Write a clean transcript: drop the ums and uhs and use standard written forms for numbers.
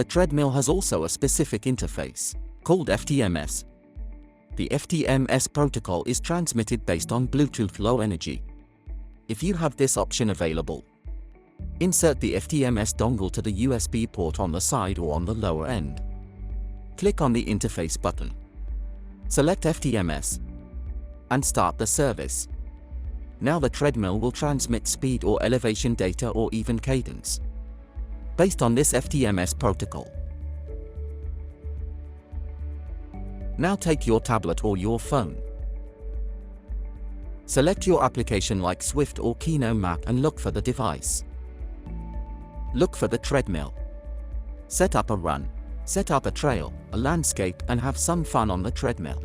The treadmill has also a specific interface, called FTMS. The FTMS protocol is transmitted based on Bluetooth Low Energy. If you have this option available, insert the FTMS dongle to the USB port on the side or on the lower end. Click on the interface button. Select FTMS and start the service. Now the treadmill will transmit speed or elevation data or even cadence based on this FTMS protocol. Now take your tablet or your phone. Select your application like Swift or Kinomap and look for the device. Look for the treadmill. Set up a run, set up a trail, a landscape, and have some fun on the treadmill.